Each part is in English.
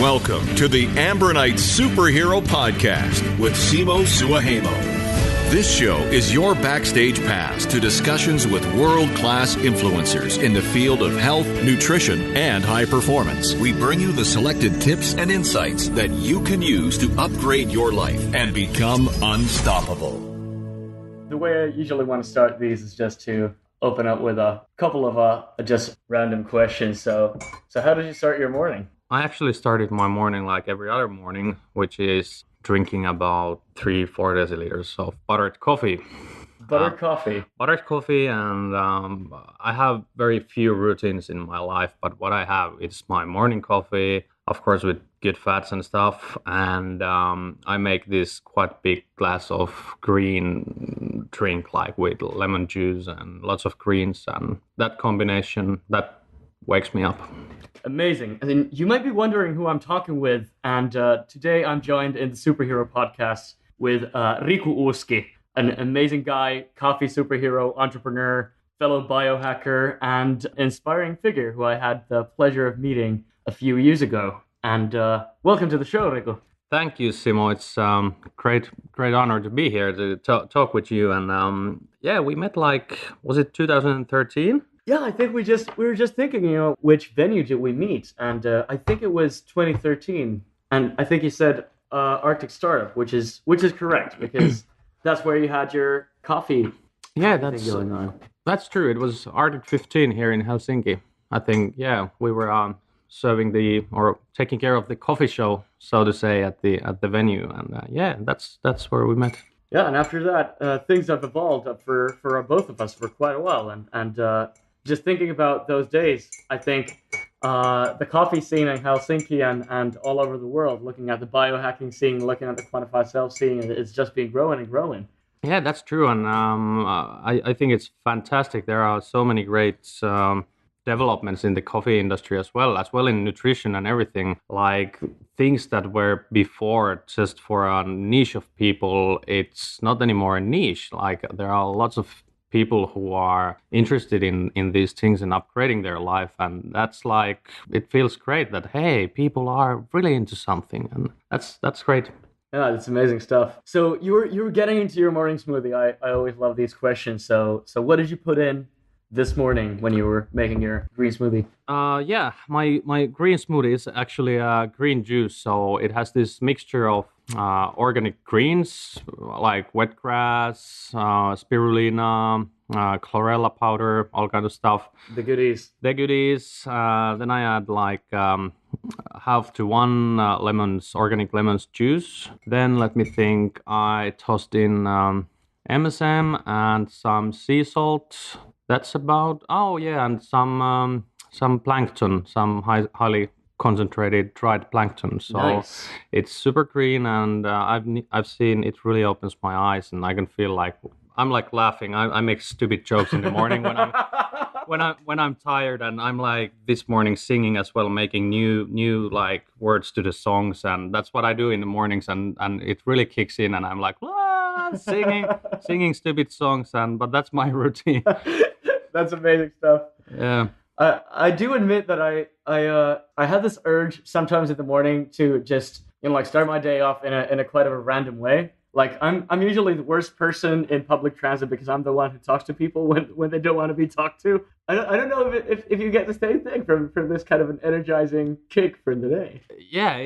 Welcome to the Ambronite Superhero Podcast with Simo Suahemo. This show is your backstage pass to discussions with world-class influencers in the field of health, nutrition, and high performance. We bring you the selected tips and insights that you can use to upgrade your life and become unstoppable. The way I usually want to start these is just to open up with a couple of just random questions. So how did you start your morning? I actually started my morning like every other morning, which is drinking about 3-4 deciliters of buttered coffee. Buttered coffee, and I have very few routines in my life, but what I have is my morning coffee, of course with good fats and stuff, and I make this quite big glass of green drink, like with lemon juice and lots of greens, and that combination, that wakes me up. Amazing. And then you might be wondering who I'm talking with, and today I'm joined in the Superhero Podcast with Riku Uski, an amazing guy, coffee superhero, entrepreneur, fellow biohacker, and inspiring figure who I had the pleasure of meeting a few years ago. And welcome to the show, Riku. Thank you, Simo. It's great honor to be here to talk with you. And we met was it 2013? Yeah, I think we were just thinking, which venue did we meet? And I think it was 2013. And I think you said Arctic Startup, which is correct, because that's where you had your coffee. Yeah, thing going on. That's true. It was Arctic 15 here in Helsinki. I think, we were serving or taking care of the coffee show, so to say, at the venue. And that's where we met. Yeah, and after that, things have evolved for both of us for quite a while. And just thinking about those days, I think the coffee scene in Helsinki and all over the world, looking at the biohacking scene, looking at the quantified self scene, it's just been growing and growing. Yeah, that's true. And I think it's fantastic. There are so many great developments in the coffee industry as well in nutrition and everything. Like things that were before just for a niche of people, it's not anymore a niche. Like there are lots of people who are interested in these things and upgrading their life, and that's like, it feels great that, hey, people are really into something, and that's great. Yeah, it's amazing stuff. So you were getting into your morning smoothie. I always love these questions. So what did you put in this morning when you were making your green smoothie? My green smoothie is actually a green juice, so it has this mixture of organic greens like wetgrass, spirulina, chlorella powder, all kind of stuff. The goodies. Then I add like half to 1 organic lemons juice. Then let me think. I tossed in MSM and some sea salt. That's about. And some plankton, some highly concentrated dried plankton. So nice. It's super green, and I've seen it really opens my eyes, and I can feel like I'm like laughing. I make stupid jokes in the morning when I'm tired, and I'm like this morning singing as well, making new like words to the songs, and that's what I do in the mornings, and it really kicks in, and I'm like singing stupid songs, but that's my routine. That's amazing stuff. Yeah. I do admit that I had this urge sometimes in the morning to just start my day off in a quite of a random way. Like I'm usually the worst person in public transit because I'm the one who talks to people when they don't want to be talked to. I don't know if you get the same thing from this kind of an energizing kick for the day. Yeah,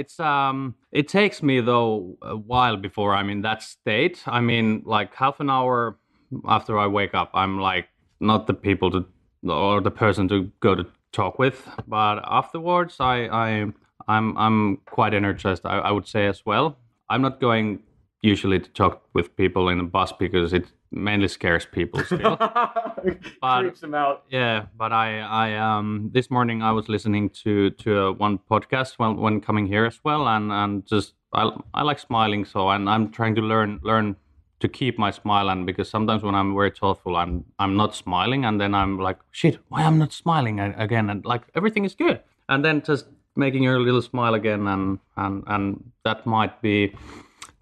it takes me though a while before I'm in that state. I mean, like half an hour after I wake up, I'm like not the people or the person to go to talk with, but afterwards I'm quite energized, I would say as well. I'm not going usually to talk with people in a bus because it mainly scares people still. Creeps them out. Yeah, but I this morning I was listening to one podcast when coming here as well, and just I like smiling, so I'm trying to learn to keep my smile, and because sometimes when I'm very thoughtful, I'm not smiling, and then I'm like, shit, why I'm not smiling again, and like everything is good, and then just making your little smile again, and that might be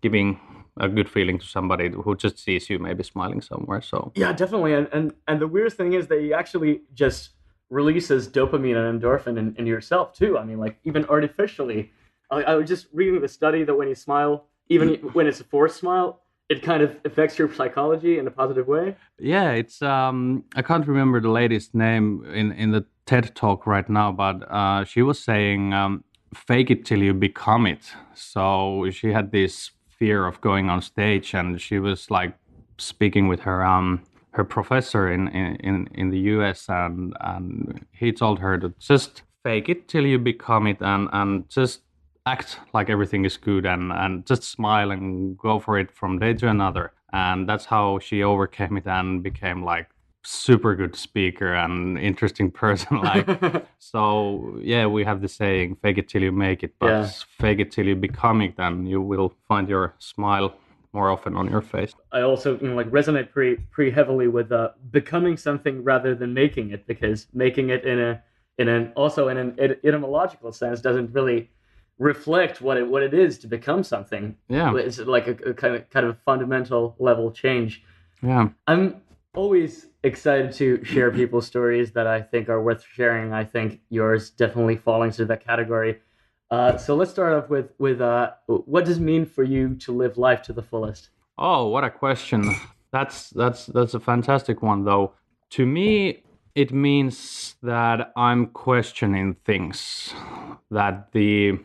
giving a good feeling to somebody who just sees you maybe smiling somewhere. So yeah, definitely, and the weirdest thing is that you actually just releases dopamine and endorphin in yourself too. I mean, like even artificially. I was just reading the study that when you smile, even when it's a forced smile, it kind of affects your psychology in a positive way. Yeah, it's I can't remember the lady's name in the TED talk right now, but she was saying fake it till you become it. So she had this fear of going on stage, and she was like speaking with her professor in the US, and he told her to just fake it till you become it, and just act like everything is good, and just smile and go for it from day to another. And that's how she overcame it and became like super good speaker and interesting person. Like, so yeah, we have the saying, fake it till you make it, but fake it till you become it, and you will find your smile more often on your face. I also like resonate pretty heavily with becoming something rather than making it, because making it in an etymological sense doesn't really reflect what it is to become something. Yeah, it's like a kind of fundamental level change. Yeah, I'm always excited to share people's stories that I think are worth sharing. I think yours definitely falling into that category. So let's start off with what does it mean for you to live life to the fullest? Oh, what a question. That's a fantastic one, though. To me, it means that I'm questioning things, that the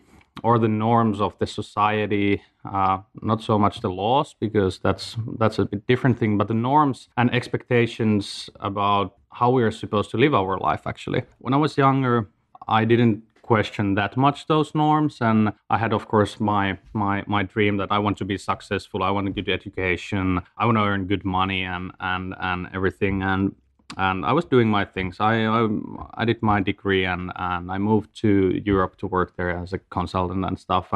norms of the society, not so much the laws, because that's a bit different thing, but the norms and expectations about how we are supposed to live our life, actually. When I was younger, I didn't question that much those norms, and I had, of course, my dream that I want to be successful, I want a good education, I want to earn good money and everything, and I was doing my things. I did my degree, and I moved to Europe to work there as a consultant and stuff.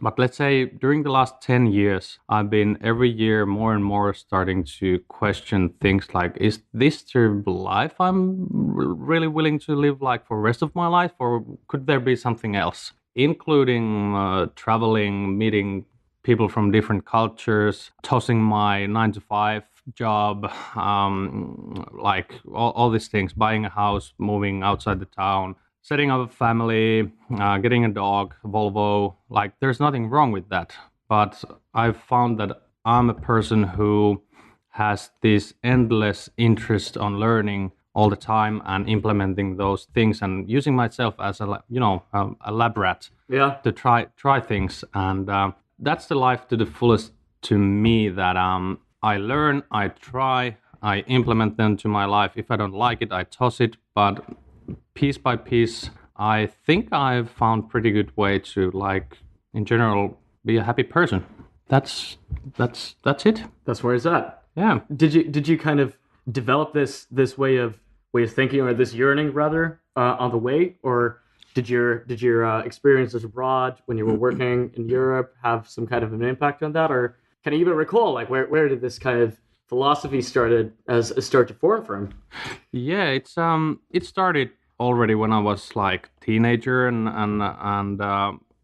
But let's say during the last 10 years, I've been every year more and more starting to question things like, is this the life I'm really willing to live like for the rest of my life? Or could there be something else? Including traveling, meeting people from different cultures, tossing my 9 to 5 job, like all these things, buying a house, moving outside the town, setting up a family, getting a dog, Volvo. Like, there's nothing wrong with that. But I've found that I'm a person who has this endless interest on learning all the time and implementing those things and using myself as a lab rat to try things. And that's the life to the fullest to me, that I learn, I try, I implement them to my life. If I don't like it, I toss it. But piece by piece, I think I've found pretty good way to, like, in general, be a happy person. That's it. That's where it's at. Yeah. Did you kind of develop this way of thinking, or this yearning rather, on the way, or did your experiences abroad when you were working in Europe have some kind of an impact on that, or can you even recall, like, where did this kind of philosophy start to form from? Yeah, it started already when I was like teenager, and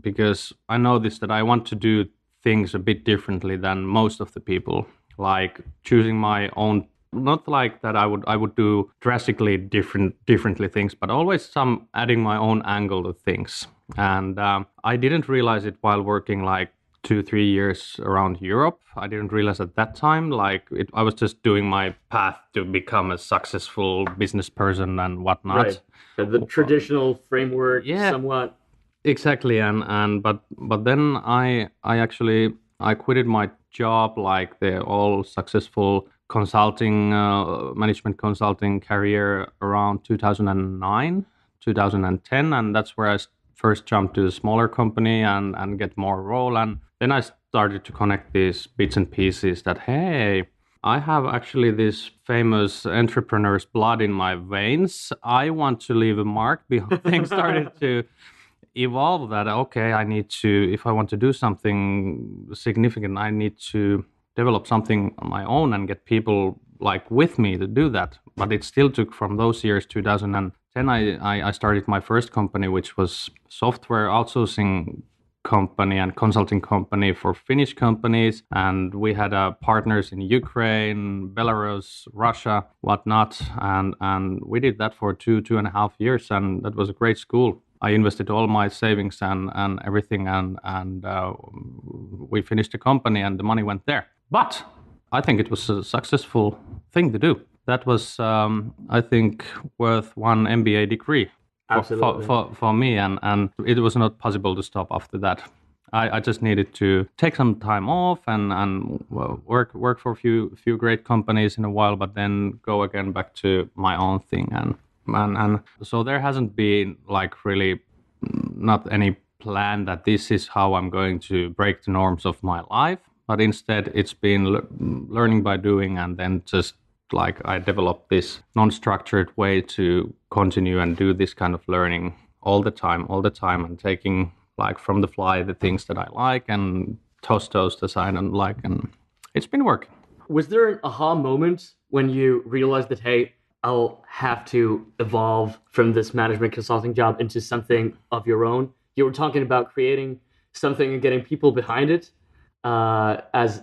because I noticed that I want to do things a bit differently than most of the people, like choosing my own. Not like that I would do drastically differently things, but always adding my own angle to things. And I didn't realize it while working like 2-3 years around Europe. I didn't realize at that time, I was just doing my path to become a successful business person and whatnot. Right. The traditional framework, somewhat. Exactly, but then I actually quitted my job, like the all successful consulting, management consulting career around 2009, 2010, and that's where I first jumped to a smaller company and get more role. And then I started to connect these bits and pieces that, hey, I have actually this famous entrepreneur's blood in my veins. I want to leave a mark behind. Things started to evolve that, okay, I need to, if I want to do something significant, I need to develop something on my own and get people like with me to do that. But it still took from those years, 2010, I started my first company, which was software outsourcing company and consulting company for Finnish companies. And we had partners in Ukraine, Belarus, Russia, whatnot. And we did that for 2.5 years. And that was a great school. I invested all my savings and everything, and we finished the company, and the money went there. But I think it was a successful thing to do. That was, I think, worth one MBA degree for me, and it was not possible to stop after that. I just needed to take some time off and work for a few great companies in a while, but then go again back to my own thing, and so there hasn't been like really not any plan that this is how I'm going to break the norms of my life, but instead it's been learning by doing, and then just like I developed this non-structured way to continue and do this kind of learning all the time, and taking like from the fly the things that I like and toast that I don't like, and it's been working. Was there an aha moment when you realized that, hey, I'll have to evolve from this management consulting job into something of your own? You were talking about creating something and getting people behind it, as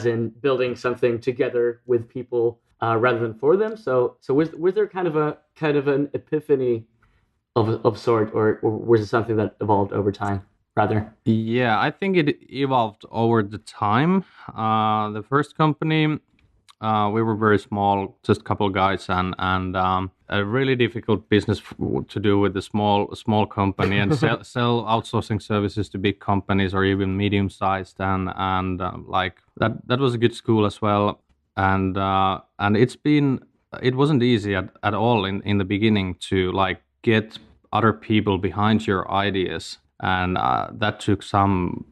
in building something together with people rather than for them. So was there kind of an epiphany of sort, or was it something that evolved over time, rather? Yeah, I think it evolved over the time. The first company, we were very small, just a couple of guys, and a really difficult business to do with a small company and sell outsourcing services to big companies or even medium sized, and like that was a good school as well, and it wasn't easy at all in the beginning to like get other people behind your ideas, and that took some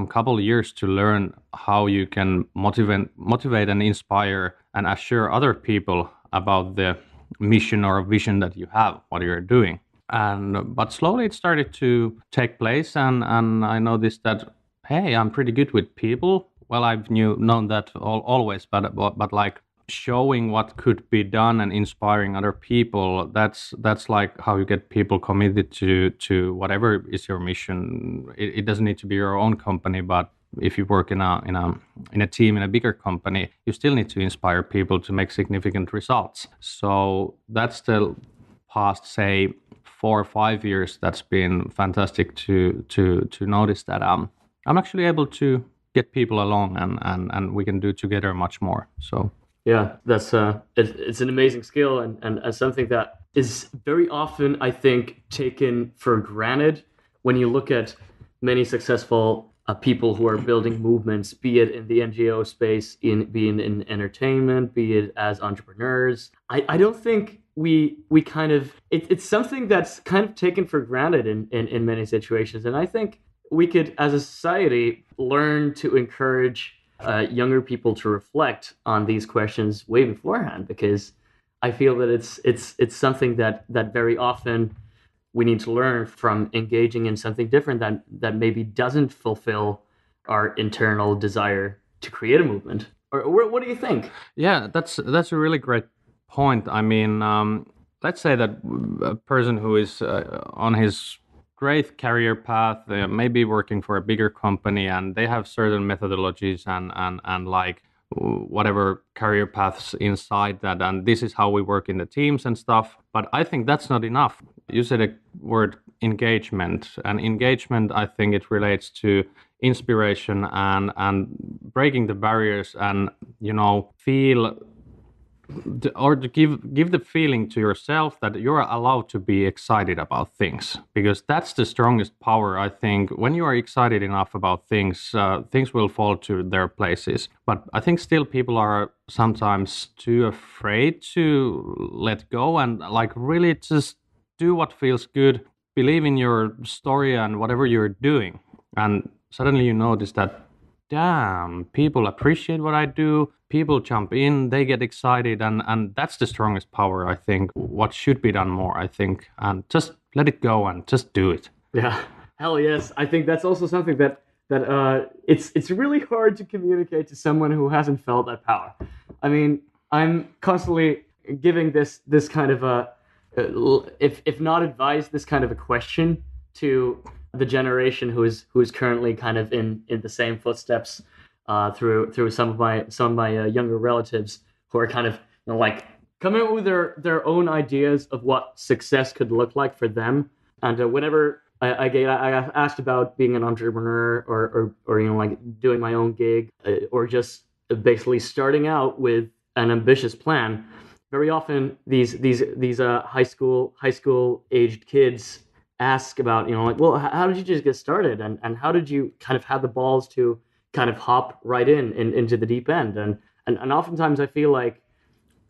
couple of years to learn how you can motivate and inspire and assure other people about the mission or vision that you have, what you're doing. But slowly it started to take place, and I noticed that, hey, I'm pretty good with people. Well, I've known that always, but like showing what could be done and inspiring other people, that's like how you get people committed to whatever is your mission. It doesn't need to be your own company, but if you work in a team in a bigger company, you still need to inspire people to make significant results. So that's the past, say, 4 or 5 years. That's been fantastic to notice that I'm actually able to get people along, and we can do together much more. So yeah, that's it's an amazing skill, and something that is very often, I think, taken for granted when you look at many successful people who are building movements, be it in the NGO space, being in entertainment, be it as entrepreneurs. I don't think we kind of it's something that's kind of taken for granted in many situations, and I think we could, as a society, learn to encourage younger people to reflect on these questions way beforehand, because I feel that it's something that very often we need to learn from engaging in something different that maybe doesn't fulfill our internal desire to create a movement. Or what do you think? Yeah, that's a really great point. I mean, let's say that a person who is on his great career path, maybe working for a bigger company, and they have certain methodologies and like whatever career paths inside that, and this is how we work in the teams and stuff. But I think that's not enough. You said a word, engagement, and engagement, I think it relates to inspiration and breaking the barriers, and feel or to give the feeling to yourself that you're allowed to be excited about things, because that's the strongest power. I think when you are excited enough about things, things will fall to their places. But I think still people are sometimes too afraid to let go and like really just do what feels good, believe in your story and whatever you're doing, and suddenly you notice that, damn, people appreciate what I do, people jump in, they get excited, and that's the strongest power, I think, what should be done more, I think, and just let it go and just do it. Yeah, hell yes. I think that's also something that it's really hard to communicate to someone who hasn't felt that power. I mean, I'm constantly giving this kind of a, if not advice, this kind of a question to the generation who is currently kind of in the same footsteps through some of my younger relatives who are kind of like coming up with their own ideas of what success could look like for them. And whenever I asked about being an entrepreneur or like doing my own gig or just basically starting out with an ambitious plan, very often these high school aged kids ask about, like, well, how did you just get started, and how did you kind of have the balls to kind of hop right into the deep end, and oftentimes I feel like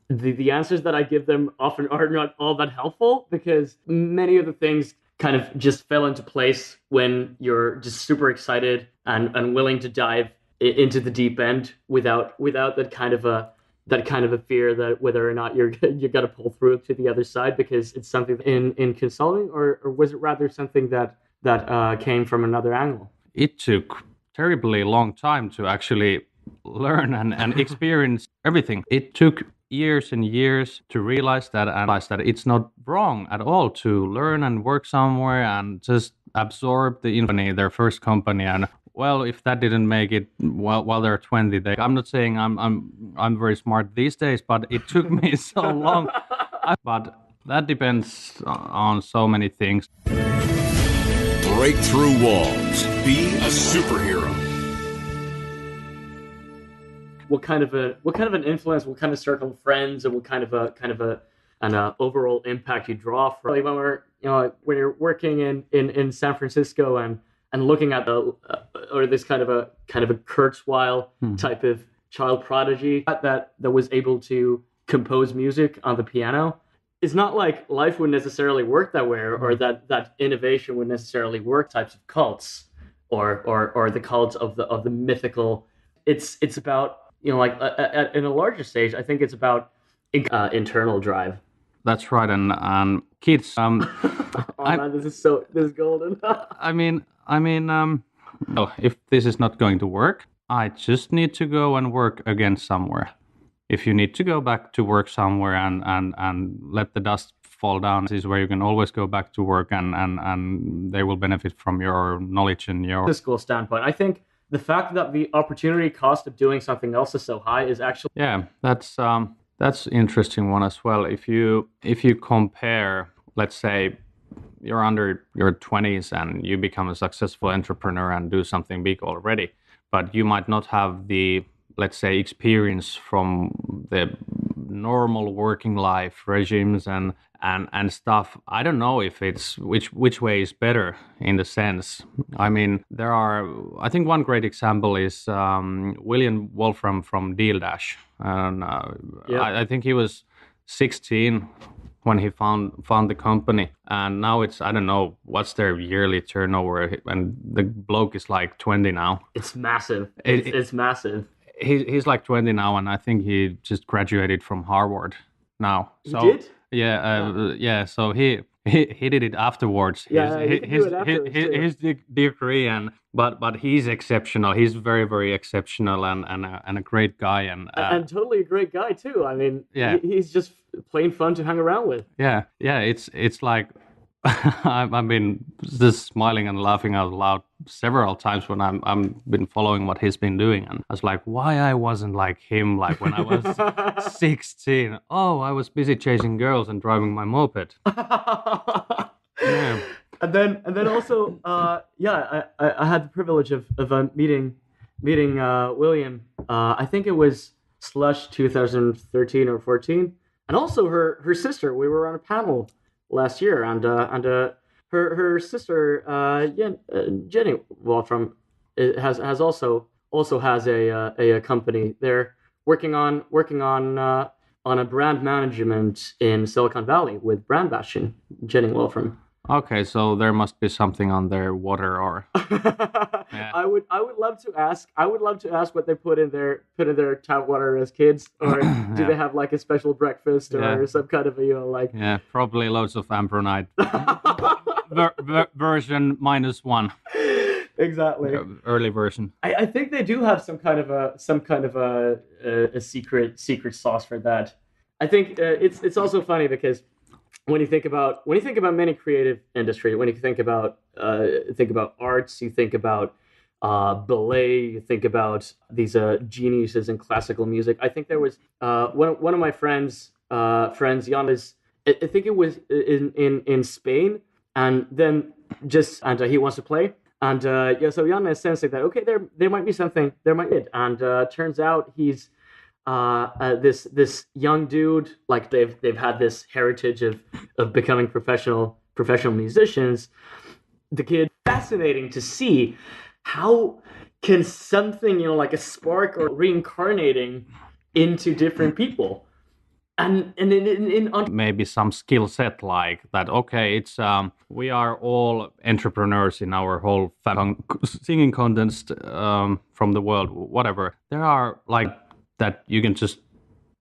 the answers that I give them often are not all that helpful, because many of the things kind of just fell into place when you're just super excited and willing to dive into the deep end without that kind of a fear that whether or not you're going to pull through to the other side, because it's something in consulting, or was it rather something that came from another angle? It took terribly long time to actually learn and experience everything. It took years and years to realize that it's not wrong at all to learn and work somewhere and just absorb the company, their first company. And well, if that didn't make it while they're 20, I'm not saying I'm very smart these days, but it took me so long. But that depends on so many things. Break through walls. Be a superhero. What kind of an influence, what kind of circle of friends, and what kind of an overall impact you draw from when you're working in San Francisco and looking at or this kind of a Kurzweil type of child prodigy that was able to compose music on the piano. It's not like life would necessarily work that way, or that innovation would necessarily work. Types of cults or the cults of the mythical. It's about, like in a larger stage, I think it's about internal drive. That's right, and kids. Man, this is golden. I mean, if this is not going to work, I just need to go and work again somewhere. If you need to go back to work somewhere and let the dust fall down, this is where you can always go back to work, and they will benefit from your knowledge and your school standpoint. I think the fact that the opportunity cost of doing something else is so high is actually that's interesting one as well. If you compare, let's say you're under your 20s and you become a successful entrepreneur and do something big already, but you might not have the, let's say, experience from the normal working life regimes and stuff. I don't know if it's which way is better in the sense. I mean, I think one great example is William Wolfram from Deal Dash. And I think he was 16 when he found the company, and now it's, I don't know what's their yearly turnover, and the bloke is like 20 now. It's massive. It's massive. He's like 20 now, and I think he just graduated from Harvard now. So, he did? Yeah. So he did it afterwards. His degree, but he's exceptional. He's very, very exceptional and a great guy, and totally a great guy too. I mean, he's just plain fun to hang around with. Yeah. It's like I've been just smiling and laughing out loud several times when I'm been following what he's been doing, and I was like, why I wasn't like him, like when I was 16. Oh, I was busy chasing girls and driving my moped. Yeah. And then also, I had the privilege of meeting William. I think it was Slush 2013 or 14, and also her sister. We were on a panel last year, and her sister Jenny Wolfram has also has a company. They're working on a brand management in Silicon Valley with Brand Bastion. Jenny Wolfram. Okay, so there must be something on their water, or yeah. I would love to ask. I would love to ask what they put in their tap water as kids, or do they have like a special breakfast or some kind of like? Yeah, probably loads of Ambronite version -1. Exactly. Early version. I think they do have some kind of a secret sauce for that. I think it's also funny because when you think about many creative industry, when you think about arts, you think about ballet, you think about these geniuses in classical music. I think there was one of my friends friends. Jan is, I think it was in Spain, and then he wants to play. And so Jan is sensing that, okay, there might be something, and turns out he's this young dude, like they've had this heritage of becoming professional musicians. The kid, fascinating to see how can something, like a spark or reincarnating into different people. And maybe some skill set like that. Okay, it's we are all entrepreneurs in our whole singing contest from the world, whatever. There are like that you can just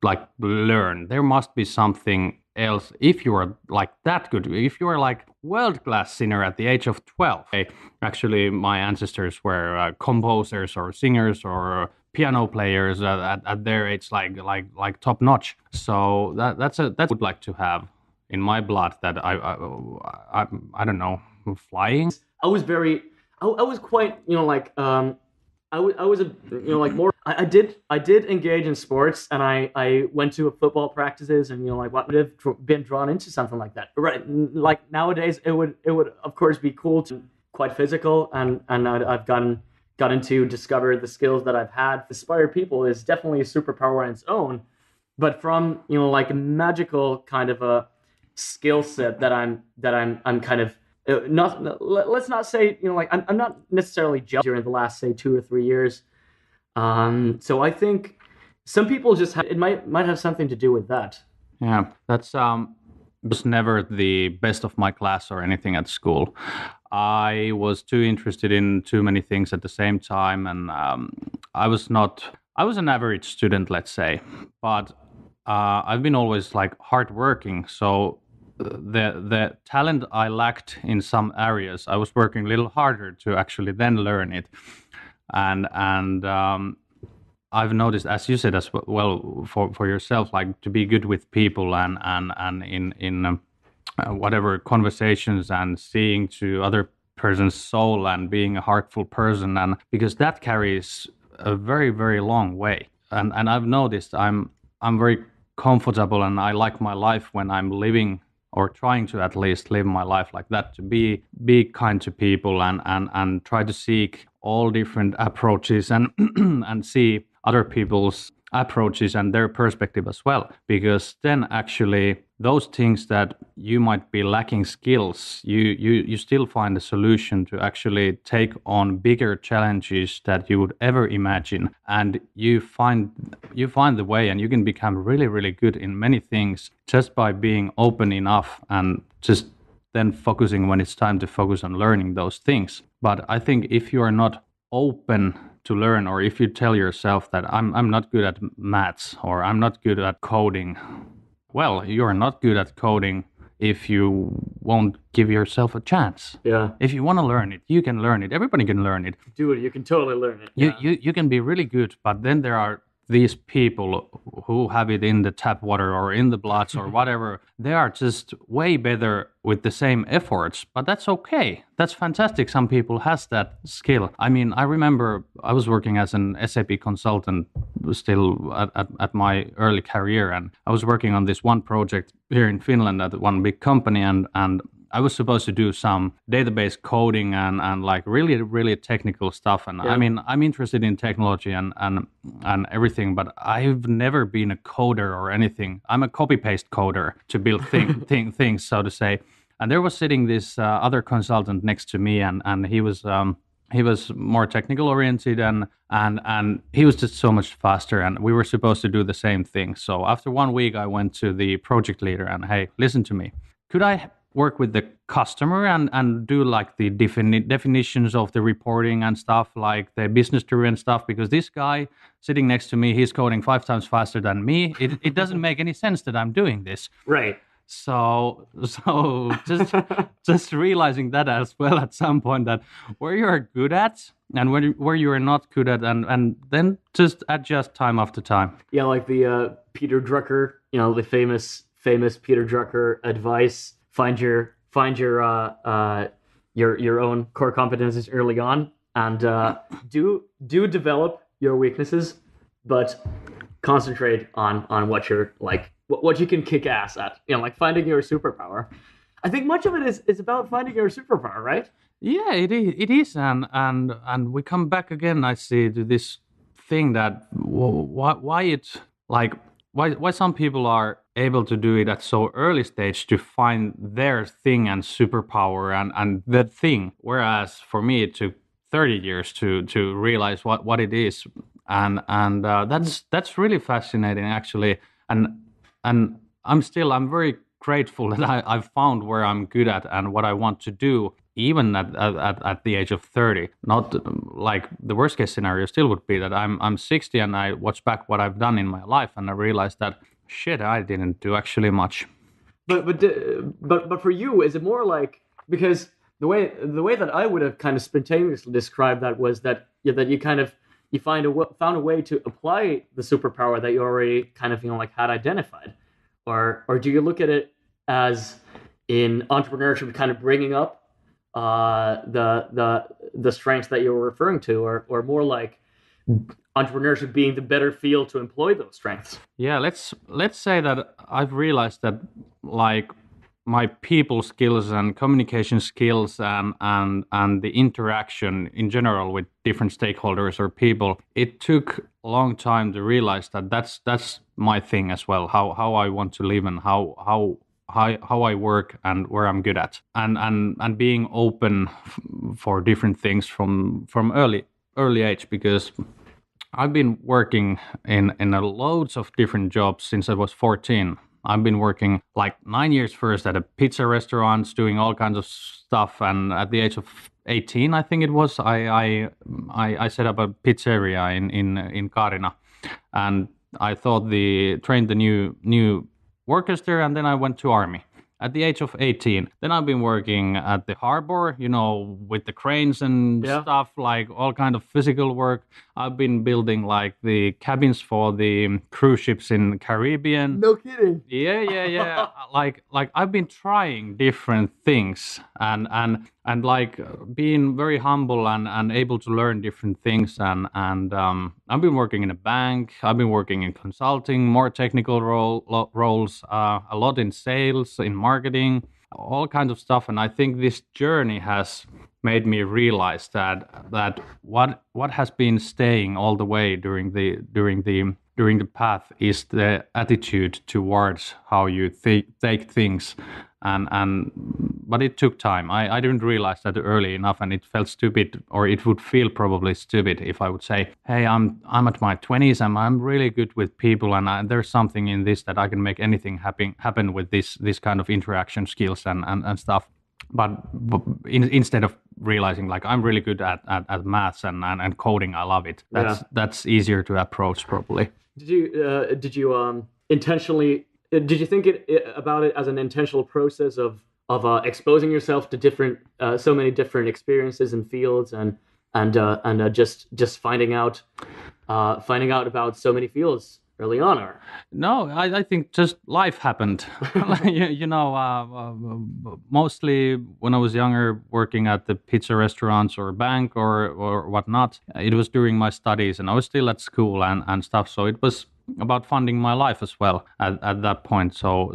like learn. There must be something else if you are like that good. If you are like world-class singer at the age of 12. Actually, my ancestors were composers or singers or piano players at their age, like top notch. So that's I would like to have in my blood. That I don't know, flying. I was quite, I was a, more. I did engage in sports, and I went to football practices, and what would have been drawn into something like that. Right, like nowadays, it would of course be cool to quite physical, and I've gotten to discover the skills that I've had. Inspired people is definitely a superpower on its own, but from like a magical kind of a skill set that I'm kind of. Let's not say I'm not necessarily judged during the last, say, 2 or 3 years. So I think some people just it might have something to do with that. Yeah, that's was never the best of my class or anything at school. I was too interested in too many things at the same time, and I was an average student, let's say, but I've been always like hardworking, so. The talent I lacked in some areas, I was working a little harder to actually then learn it, and I've noticed, as you said as well, for yourself, like to be good with people and in whatever conversations and seeing to other person's soul and being a heartful person, and because that carries a very, very long way, and I've noticed I'm very comfortable and I like my life when I'm living, or trying to at least live my life like that, to be kind to people and try to seek all different approaches and and see other people's approaches and their perspective as well, because then actually those things that you might be lacking skills, you still find a solution to actually take on bigger challenges that you would ever imagine, and you find the way, and you can become really, really good in many things just by being open enough and just then focusing when it's time to focus on learning those things. But I think if you are not open to learn, or if you tell yourself that I'm not good at maths or I'm not good at coding, well, you're not good at coding if you won't give yourself a chance. Yeah. If you want to learn it, you can learn it. Everybody can learn it. Dude, you can totally learn it. Yeah. You can be really good, but then there are these people who have it in the tap water or in the bloods or whatever. They are just way better with the same efforts, but that's okay. That's fantastic. Some people has that skill. I mean, I remember I was working as an SAP consultant still at my early career, and I was working on this one project here in Finland at one big company, and I was supposed to do some database coding and like really, really technical stuff. And yeah. I mean, I'm interested in technology and everything, but I've never been a coder or anything. I'm a copy-paste coder to build things, so to say. And there was sitting this other consultant next to me, and he was more technical oriented, and he was just so much faster, and we were supposed to do the same thing. So after 1 week, I went to the project leader and, hey, listen to me. Could I work with the customer and do like the definitions of the reporting and stuff, like the business driven stuff, because this guy sitting next to me, he's coding 5 times faster than me. It doesn't make any sense that I'm doing this. Right. So just realizing that as well at some point, that where you're good at and where you are not good at, and then just adjust time after time. Yeah, like the Peter Drucker, the famous Peter Drucker advice. Find your own core competencies early on, and do develop your weaknesses, but concentrate on what you're like what you can kick ass at, like finding your superpower. I think much of it is about finding your superpower, right? Yeah, it is, and we come back again. I see to this thing that why it's like why some people are able to do it at so early stage to find their thing and superpower and that thing, whereas for me it took 30 years to realize what it is, and that's really fascinating actually, and I'm very grateful that I've found where I'm good at and what I want to do, even at the age of 30. Not like the worst case scenario still would be that I'm 60 and I watch back what I've done in my life and I realize that shit, I didn't do actually much. But for you, is it more like, because the way that I would have kind of spontaneously described that was that you found a way to apply the superpower that you already kind of like had identified, or do you look at it as in entrepreneurship kind of bringing up the strengths that you were referring to, or more like entrepreneurship being the better field to employ those strengths? Yeah, let's say that I've realized that like my people skills and communication skills and the interaction in general with different stakeholders or people, it took a long time to realize that that's my thing as well. How I want to live and how I work and where I'm good at, and being open for different things from early age, because I've been working in a loads of different jobs since I was 14. I've been working like 9 years first at a pizza restaurant, doing all kinds of stuff, and at the age of 18, I think it was, I set up a pizzeria in Kaarina, and I trained the new workers there, and then I went to army at the age of 18. Then I've been working at the harbor, with the cranes and stuff, like all kind of physical work. I've been building like the cabins for the cruise ships in the Caribbean. No kidding. Yeah. like I've been trying different things and like being very humble and able to learn different things. And I've been working in a bank. I've been working in consulting, more technical roles, a lot in sales, in marketing, all kinds of stuff. And I think this journey has made me realize that what has been staying all the way during the path is the attitude towards how you take things, but it took time. I didn't realize that early enough, and it felt stupid, or it would feel probably stupid if I would say, hey, I'm at my 20s and I'm really good with people, and there's something in this that I can make anything happen with this kind of interaction skills and stuff. But instead of realizing like I'm really good at maths and coding, I love it. That's easier to approach probably. Did you intentionally? Did you think about it as an intentional process of exposing yourself to so many different experiences and fields, and just finding out about so many fields early on? Or no, I think just life happened. Mostly when I was younger, working at the pizza restaurants or bank or whatnot, it was during my studies, and I was still at school and stuff. So it was about funding my life as well at that point. So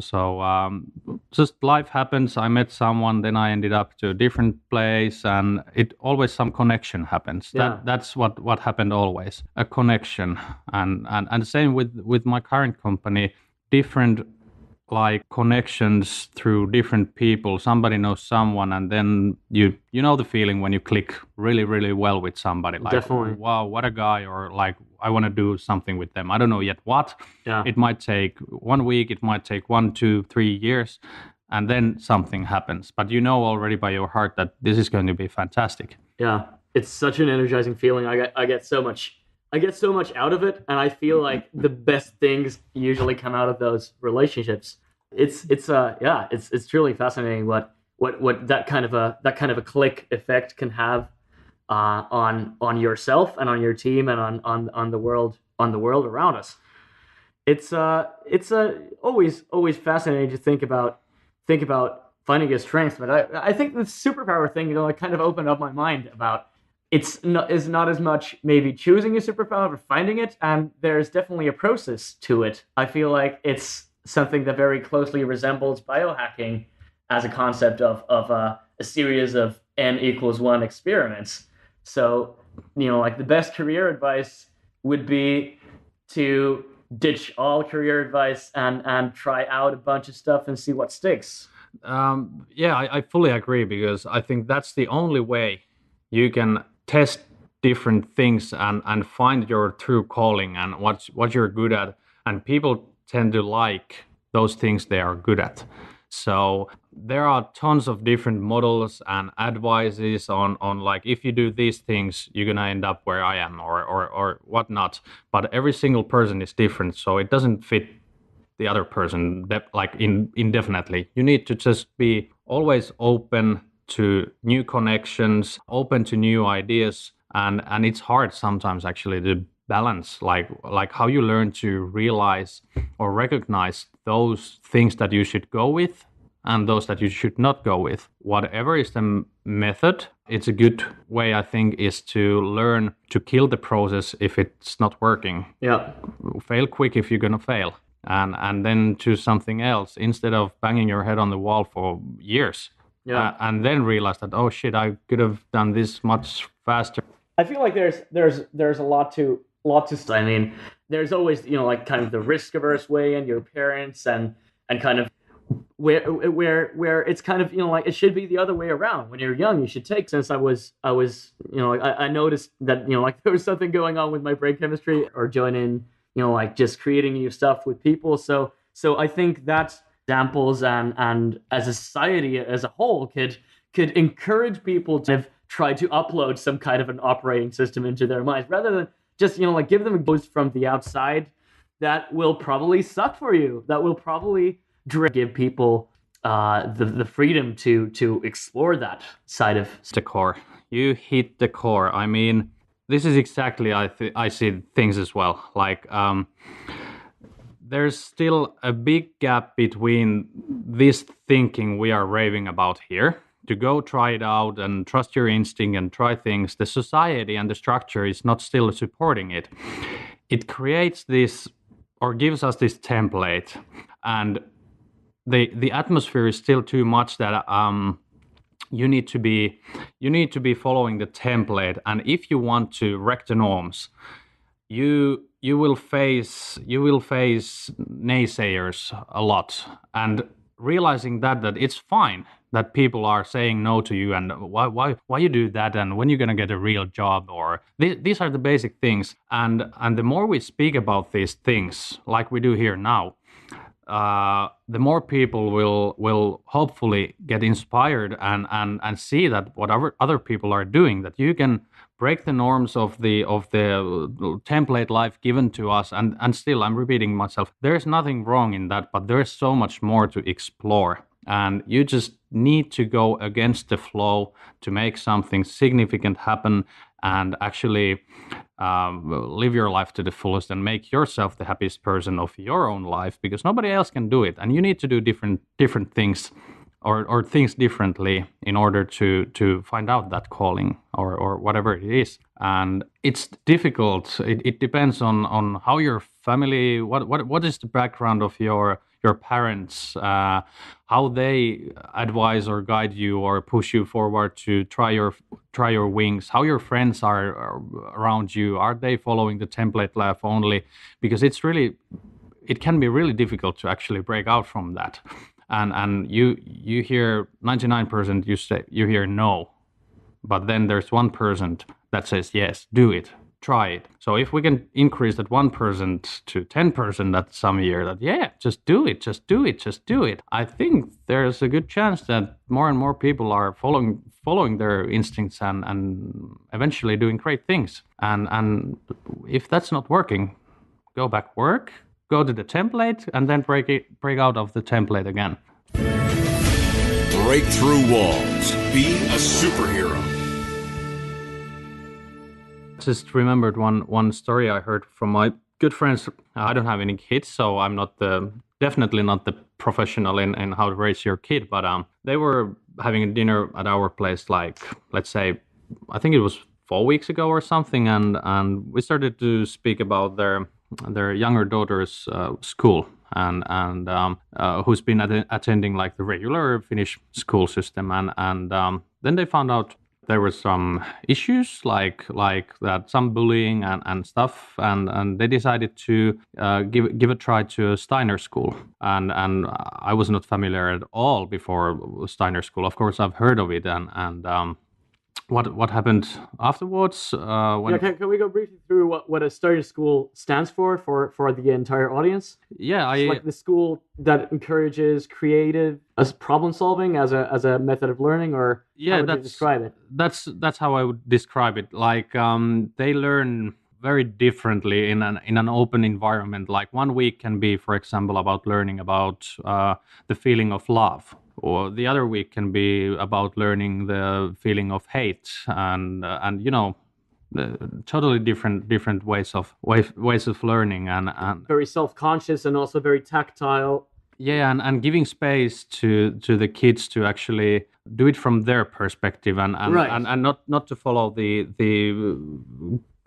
just life happens. I met someone, then I ended up to a different place, and it always some connection happens. That's what happened always, a connection. And same with my current company, different like connections through different people. Somebody knows someone, and then you know the feeling when you click really, really well with somebody. Like, definitely. Wow, what a guy, or like I want to do something with them. I don't know yet what. Yeah. It might take 1 week, it might take 1, 2, 3 years, and then something happens. But you know already by your heart that this is going to be fantastic. Yeah, it's such an energizing feeling. I get so much out of it, and I feel like the best things usually come out of those relationships. It's truly fascinating what that kind of a click effect can have on yourself and on your team and on the world around us. It's always fascinating to think about finding your strengths. But I think the superpower thing, it kind of opened up my mind about is not as much maybe choosing a superpower, but finding it, and there's definitely a process to it. I feel like it's something that very closely resembles biohacking as a concept of a series of n=1 experiments. So, like the best career advice would be to ditch all career advice and try out a bunch of stuff and see what sticks. Yeah, I fully agree, because I think that's the only way you can test different things and find your true calling and what you're good at. And people tend to like those things they are good at. So there are tons of different models and advices on like, if you do these things, you're gonna end up where I am or whatnot. But every single person is different, so it doesn't fit the other person like indefinitely. You need to just be always open to new connections, open to new ideas, and it's hard sometimes actually to balance like how you learn to realize or recognize those things that you should go with and those that you should not go with. Whatever is the method, it's a good way, I think, is to learn to kill the process if it's not working. Yeah. Fail quick if you're gonna fail. And then choose something else instead of banging your head on the wall for years. Yeah. And then realize that, oh shit, I could have done this much faster. I feel like there's a lot to I mean, there's always, like kind of the risk averse way and your parents and kind of where it's kind of, like it should be the other way around. When you're young, you should take. Since I was I noticed that, like there was something going on with my brain chemistry or joining, like just creating new stuff with people. So I think that examples and as a society as a whole could encourage people to try to upload some kind of an operating system into their minds, rather than just, like give them a boost from the outside that will probably suck for you, that will probably give people the freedom to explore that side of the core. You hit the core. I mean, this is exactly I see things as well. Like there's still a big gap between this thinking we are raving about here, to go try it out and trust your instinct and try things. The society and the structure is not still supporting it. It creates this or gives us this template, and the atmosphere is still too much that you need to be following the template. And if you want to wreck the norms, you will face naysayers a lot, and realizing that it's fine that people are saying no to you and why you do that and when you're gonna get a real job, or these are the basic things. And the more we speak about these things like we do here now, the more people will hopefully get inspired and see that whatever other people are doing, that you can break the norms of the template life given to us. And still, I'm repeating myself, there's nothing wrong in that, but there's so much more to explore. And you just need to go against the flow to make something significant happen and actually live your life to the fullest and make yourself the happiest person of your own life, because nobody else can do it. And you need to do different things or things differently in order to find out that calling or whatever it is. And it's difficult. It depends on how your family, what is the background of your parents, how they advise or guide you or push you forward to try your wings, how your friends are around you, are they following the template life only? Because it can be really difficult to actually break out from that. And you hear 99% you hear no, but then there's 1% that says yes, do it. Try it. So if we can increase that 1% to 10% that some year, that just do it. I think there's a good chance that more and more people are following their instincts and eventually doing great things. And if that's not working, go back work, go to the template, and then break out of the template again. Break through walls. Be a superhero. Just remembered one story I heard from my good friends. I don't have any kids, so I'm definitely not the professional in how to raise your kid, but they were having a dinner at our place, like, let's say, I think it was 4 weeks ago or something, and we started to speak about their younger daughter's school and who's been attending like the regular Finnish school system, and then they found out there were some issues like that, some bullying and stuff, and they decided to give a try to a Steiner school, and I was not familiar at all before Steiner school. Of course, I've heard of it, and what happened afterwards? Can we go briefly through what a Steiner school stands for the entire audience? Yeah, it's like the school that encourages creative problem solving as a method of learning, or how would you describe it? That's how I would describe it. Like they learn very differently in an open environment. Like 1 week can be, for example, about learning about the feeling of love, or the other week can be about learning the feeling of hate, and totally different ways of learning, and very self-conscious and also very tactile. Yeah, and giving space to the kids to actually do it from their perspective, and right. and not to follow the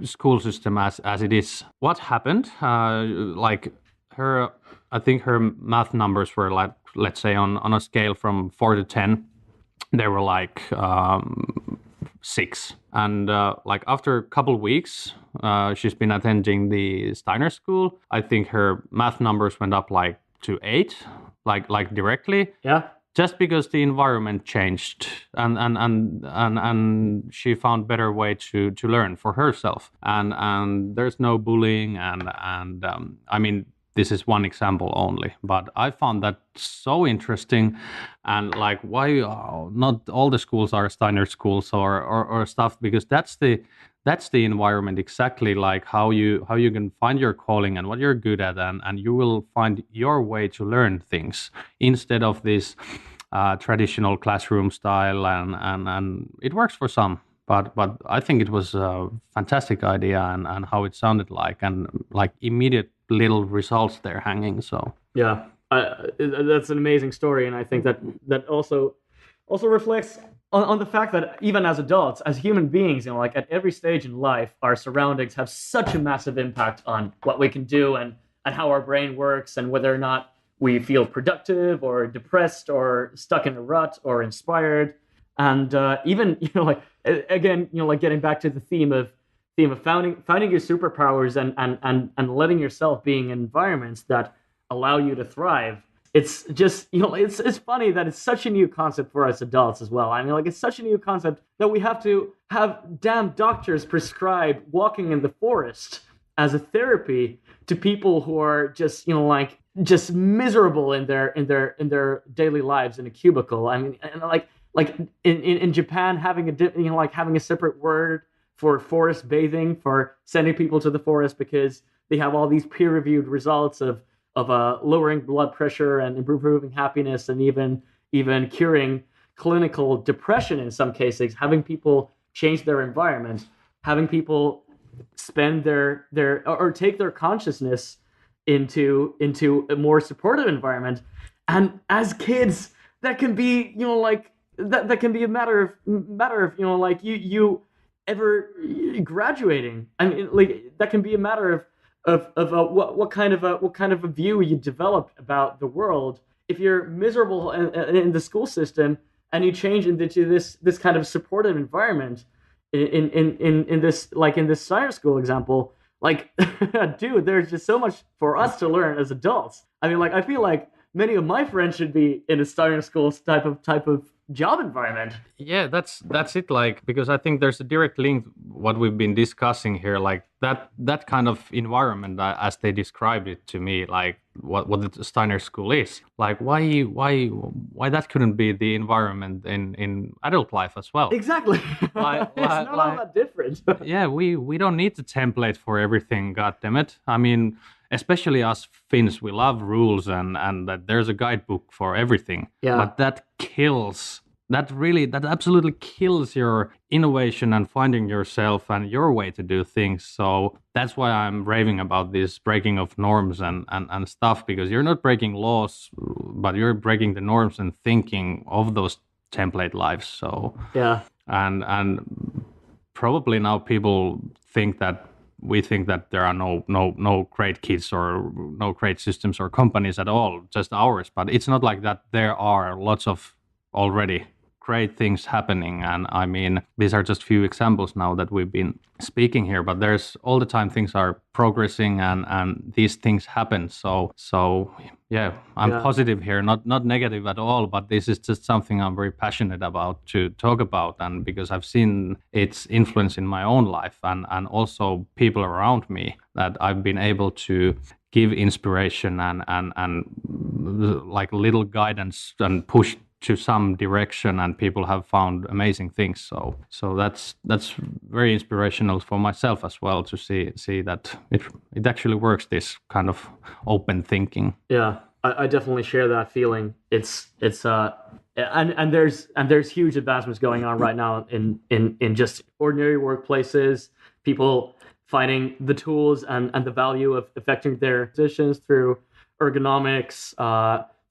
school system as it is. What happened? Like I think her math numbers were like, let's say on a scale from 4 to 10, they were like 6. And like after a couple of weeks, she's been attending the Steiner school. I think her math numbers went up like to 8, like directly. Yeah. Just because the environment changed, and she found better way to learn for herself, and there's no bullying, and I mean, this is one example only, but I found that so interesting, and like why not all the schools are Steiner schools or stuff, because that's the environment exactly, like how you can find your calling and what you're good at, and you will find your way to learn things instead of this traditional classroom style, and it works for some, but I think it was a fantastic idea, and how it sounded like, and like immediate little results there hanging. So yeah, that's an amazing story, and I think that also reflects on the fact that even as adults, as human beings, like at every stage in life, our surroundings have such a massive impact on what we can do and how our brain works, and whether or not we feel productive or depressed or stuck in a rut or inspired. And even, like again, like getting back to the theme of finding your superpowers and letting yourself being in environments that allow you to thrive. It's just, it's funny that it's such a new concept for us adults as well. I mean, like, it's such a new concept that we have to have damn doctors prescribe walking in the forest as a therapy to people who are just, just miserable in their daily lives in a cubicle. I mean, and like in Japan, having having a separate word for forest bathing, for sending people to the forest because they have all these peer-reviewed results of lowering blood pressure and improving happiness, and even curing clinical depression in some cases. Having people change their environment, having people spend their or take their consciousness into a more supportive environment. And as kids, that can be that can be a matter of you ever graduating. I mean, like, that can be a matter of what kind of a view you develop about the world. If you're miserable in the school system and you change into this kind of supportive environment in this science school example, like, dude, there's just so much for us to learn as adults. I mean, like, I feel like many of my friends should be in a Steiner school type of job environment. Yeah, that's it. Like, because I think there's a direct link what we've been discussing here, like that kind of environment as they described it to me, like what the Steiner school is. Like, why that couldn't be the environment in adult life as well? Exactly. It's not all that different. Yeah, we don't need the template for everything. God damn it! I mean, especially us Finns, we love rules and that there's a guidebook for everything. Yeah. But that kills. That absolutely kills your innovation and finding yourself and your way to do things. So that's why I'm raving about this breaking of norms and stuff, because you're not breaking laws, but you're breaking the norms and thinking of those template lives. So yeah. And probably now people think that we think that there are no great kids or no great systems or companies at all, just ours. But it's not like that. There are lots of already great things happening, and I mean, these are just few examples now that we've been speaking here, but there's all the time things are progressing and these things happen. So yeah, I'm positive here, not negative at all, but this is just something I'm very passionate about to talk about, and because I've seen its influence in my own life and also people around me, that I've been able to give inspiration and like little guidance and push to some direction, and people have found amazing things. So that's very inspirational for myself as well, to see that it actually works, this kind of open thinking. Yeah, I definitely share that feeling. It's and there's huge advancements going on right now in just ordinary workplaces. People finding the tools and the value of affecting their positions through ergonomics,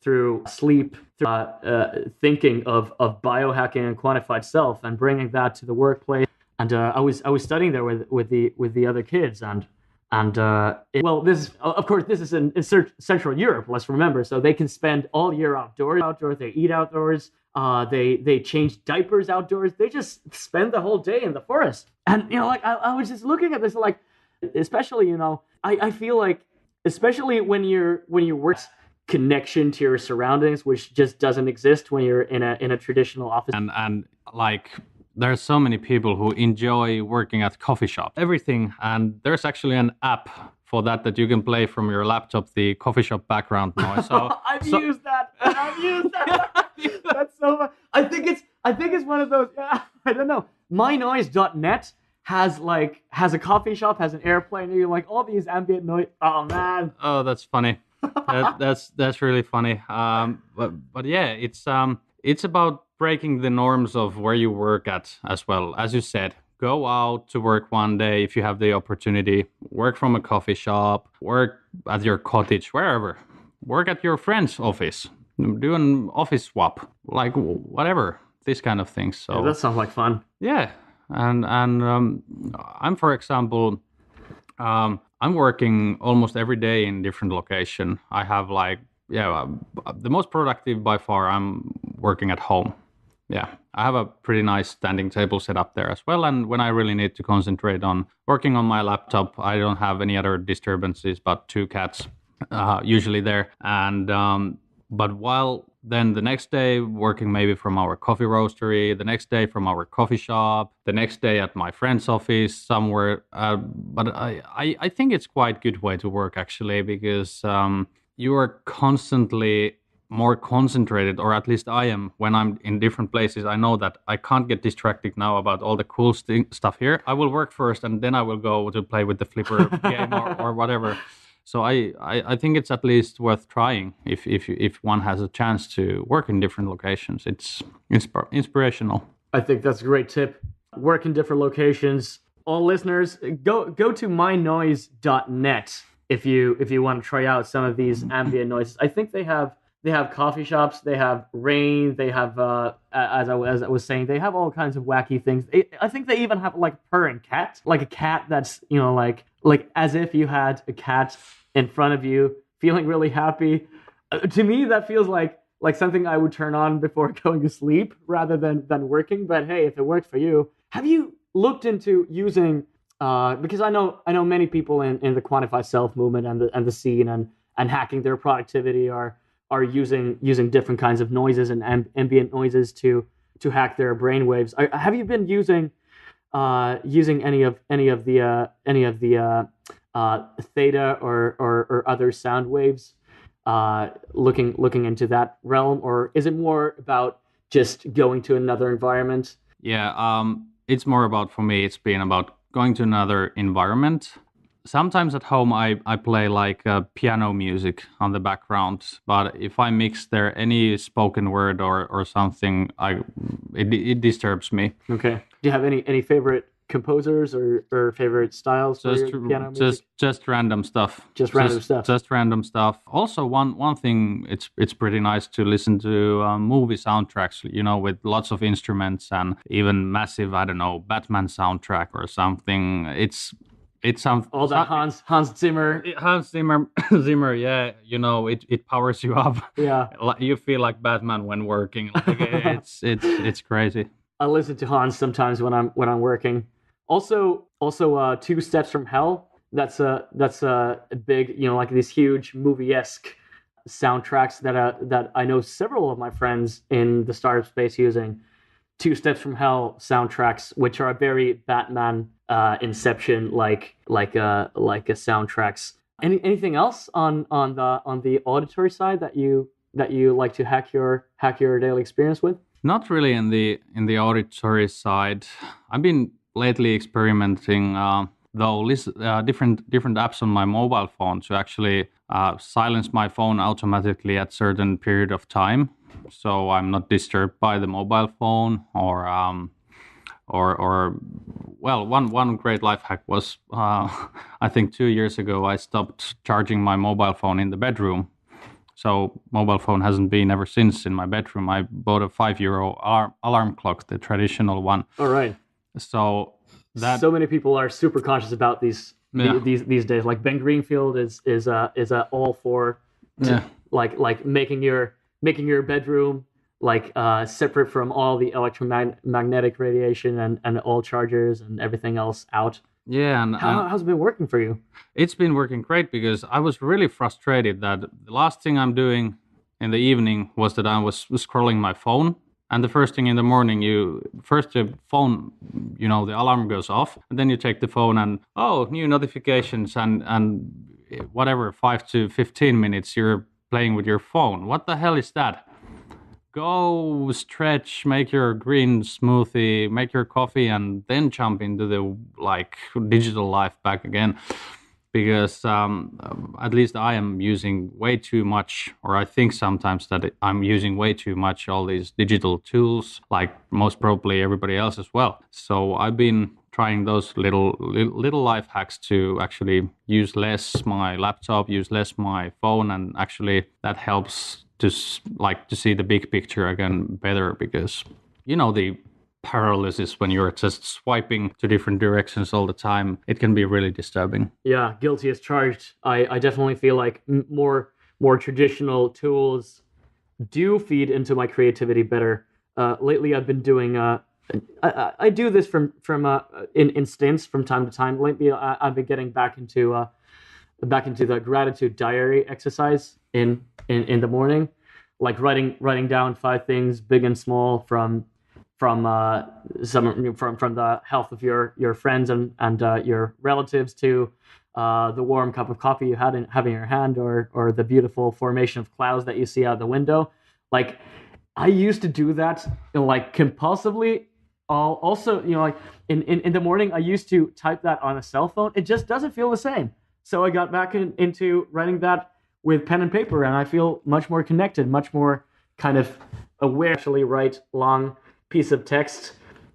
through sleep, through thinking of biohacking and quantified self, and bringing that to the workplace. And I was studying there with the other kids, and well, this is in Central Europe. Let's remember, so they can spend all year outdoors. They eat outdoors. They change diapers outdoors. They just spend the whole day in the forest. And like I was just looking at this, like, especially I feel like, especially when you're working, connection to your surroundings, which just doesn't exist when you're in a traditional office. And like, there's so many people who enjoy working at coffee shop, everything, and there's actually an app for that you can play from your laptop, the coffee shop background noise. So I've used that. That's so fun. I think it's one of those. I don't know. MyNoise.net has a coffee shop, has an airplane, and you're like, all these ambient noise. Oh man. Oh, that's funny. That's really funny. But yeah, it's about breaking the norms of where you work at as well. As you said, go out to work one day if you have the opportunity. Work from a coffee shop. Work at your cottage, wherever. Work at your friend's office. Do an office swap, like whatever. These kind of things. So yeah, that sounds like fun. Yeah, and I'm, for example. I'm working almost every day in different location. I have the most productive by far, I'm working at home. Yeah, I have a pretty nice standing table set up there as well. And when I really need to concentrate on working on my laptop, I don't have any other disturbances but 2 cats usually there. And but while then the next day working maybe from our coffee roastery, the next day from our coffee shop, the next day at my friend's office somewhere. But I think it's quite good way to work actually, because you are constantly more concentrated, or at least I am when I'm in different places. I know that I can't get distracted now about all the cool stuff here. I will work first and then I will go to play with the flipper game or whatever. So I think it's at least worth trying if one has a chance to work in different locations. It's inspirational. I think that's a great tip. Work in different locations. All listeners, go to mynoise.net if you want to try out some of these ambient noises. I think they have coffee shops, they have rain, they have as I was saying, they have all kinds of wacky things. I think they even have like a purring cat, like a cat that's like as if you had a cat in front of you, feeling really happy. To me, that feels like something I would turn on before going to sleep rather than working. But hey, if it works for you, have you looked into using? Because I know many people in the quantified self movement and the scene and hacking their productivity are using different kinds of noises and ambient noises to hack their brainwaves. Have you been using any of the theta or other sound waves? Looking into that realm, or is it more about just going to another environment? Yeah, it's more about, for me, it's been about going to another environment. Sometimes at home I play like piano music on the background, but if I mix there any spoken word or something, it disturbs me. Okay. Do you have any favorite composers or favorite styles for your piano music? Just random stuff. Just random stuff. Also, one thing, it's pretty nice to listen to movie soundtracks, with lots of instruments and even massive, I don't know, Batman soundtrack or something. It sounds all that Hans Zimmer. Hans Zimmer, yeah, it powers you up. Yeah. You feel like Batman when working. Like it's crazy. I listen to Hans sometimes when I'm working. Also, Two Steps from Hell. That's a big, like these huge movie-esque soundtracks that I know several of my friends in the startup space using. Two Steps from Hell soundtracks, which are very Batman, Inception like a soundtracks. Anything else on the auditory side that you like to hack your daily experience with? Not really in the auditory side. I've been lately experimenting different apps on my mobile phone to actually silence my phone automatically at certain period of time, so I'm not disturbed by the mobile phone. Well, one great life hack was I think 2 years ago I stopped charging my mobile phone in the bedroom. So mobile phone hasn't been ever since in my bedroom. I bought a €5 alarm clock, the traditional one. All right. So many people are super conscious about these days. Like Ben Greenfield is all for like making your bedroom like separate from all the electromagnetic radiation and all chargers and everything else out. Yeah, and how's it been working for you? It's been working great because I was really frustrated that the last thing I'm doing in the evening was that I was scrolling my phone. And the first thing in the morning, the phone, the alarm goes off, and then you take the phone and, new notifications and whatever, 5 to 15 minutes you're playing with your phone. What the hell is that? Go stretch, make your green smoothie, make your coffee, and then jump into the digital life back again. Because at least I am using way too much, or I think sometimes that I'm using way too much all these digital tools, like most probably everybody else as well. So I've been trying those little life hacks to actually use less my laptop, use less my phone, and actually that helps to see the big picture again better, because the paralysis when you're just swiping to different directions all the time, it can be really disturbing. Yeah, guilty as charged. I definitely feel like more traditional tools do feed into my creativity better. Lately I've been doing I do this from in stints from time to time. Lately I've been getting back into the gratitude diary exercise in the morning, like writing down 5 things, big and small, from the health of your friends and your relatives to the warm cup of coffee you have in your hand, or the beautiful formation of clouds that you see out the window. Like, I used to do that compulsively. Also, in the morning, I used to type that on a cell phone. It just doesn't feel the same. So I got back into writing that with pen and paper, and I feel much more connected, much more kind of aware. Actually, write long piece of text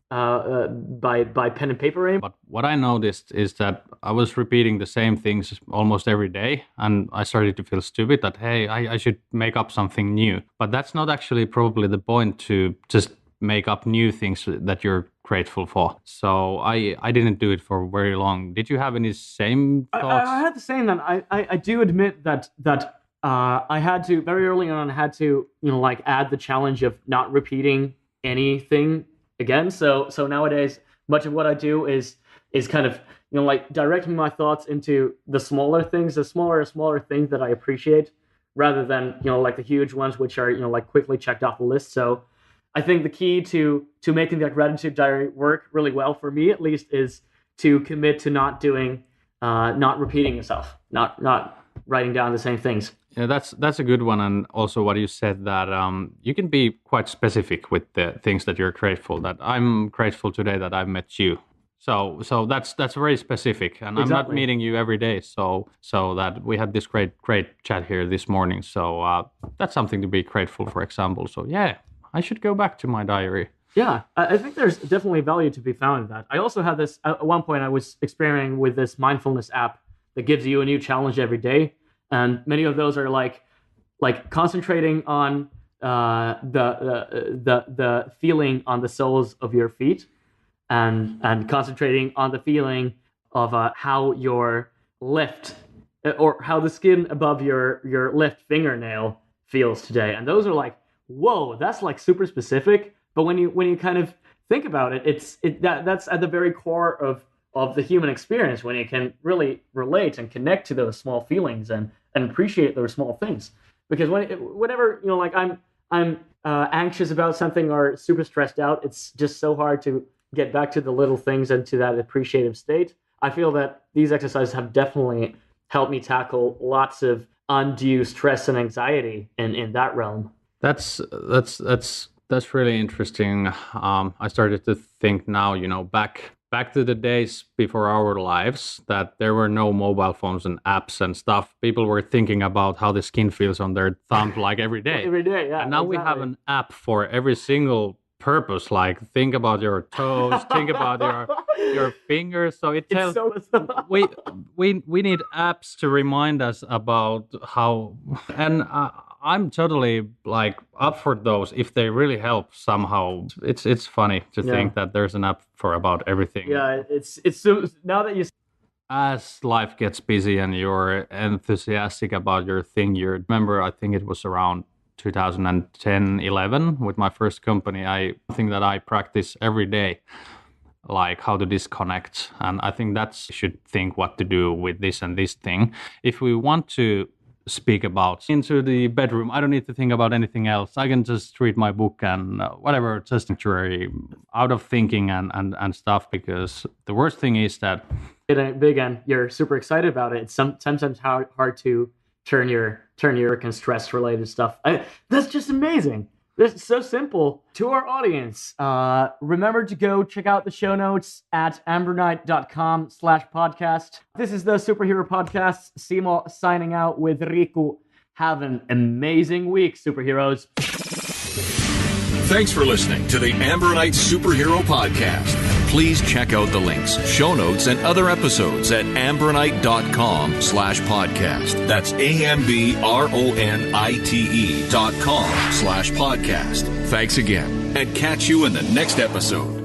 by pen and paper. But what I noticed is that I was repeating the same things almost every day, and I started to feel stupid that, hey, I should make up something new. But that's not actually probably the point, to just make up new things that you're grateful for. So I didn't do it for very long. Did you have any same thoughts? I had the same. That I do admit that I had to, very early on, add the challenge of not repeating anything again. So nowadays, much of what I do is kind of directing my thoughts into the smaller things that I appreciate, rather than the huge ones which are quickly checked off the list. So I think the key to making that gratitude diary work really well, for me at least, is to commit to not repeating yourself, not writing down the same things. Yeah, that's a good one. And also what you said, that you can be quite specific with the things that you're grateful. That I'm grateful today that I've met you. So that's very specific, and exactly. I'm not meeting you every day. So that we had this great chat here this morning. So that's something to be grateful, for example. So yeah, I should go back to my diary. Yeah, I think there's definitely value to be found in that. I also had this, at one point I was experimenting with this mindfulness app that gives you a new challenge every day. And many of those are like concentrating on the feeling on the soles of your feet, and concentrating on the feeling of how your left or how the skin above your left fingernail feels today. And those are like, whoa, that's like super specific. But when you kind of think about it, that's at the very core of the human experience, when you can really relate and connect to those small feelings and appreciate those small things. Because whenever like I'm anxious about something or super stressed out, it's just so hard to get back to the little things and to that appreciative state. I feel that these exercises have definitely helped me tackle lots of undue stress and anxiety in that realm. That's really interesting. I started to think now, back to the days before our lives, that there were no mobile phones and apps and stuff. People were thinking about how the skin feels on their thumb like every day. Every day, yeah. And now we have an app for every single purpose. Like, think about your toes, think about your fingers. So it tells we need apps to remind us about how. And I'm totally like up for those if they really help somehow. It's funny to think that there's an app for about everything. Yeah, it's so now that you. As life gets busy and you're enthusiastic about your thing, you remember, I think it was around 2010-11 with my first company. I think that I practice every day, like how to disconnect. And I think that's should think what to do with this and this thing. If we want to speak about into the bedroom, I don't need to think about anything else. I can just read my book and whatever, just sanctuary, out of thinking and stuff. Because the worst thing is that big and you're super excited about it. It's sometimes hard to turn your work and stress related stuff. That's just amazing. That's so simple. To our audience, remember to go check out the show notes at ambronite.com/podcast. This is the Superhero Podcast. Simo signing out with Riku. Have an amazing week, superheroes. Thanks for listening to the Ambronite Superhero Podcast. Please check out the links, show notes, and other episodes at ambronite.com/podcast. That's AMBRONITE.com/podcast. Thanks again, and catch you in the next episode.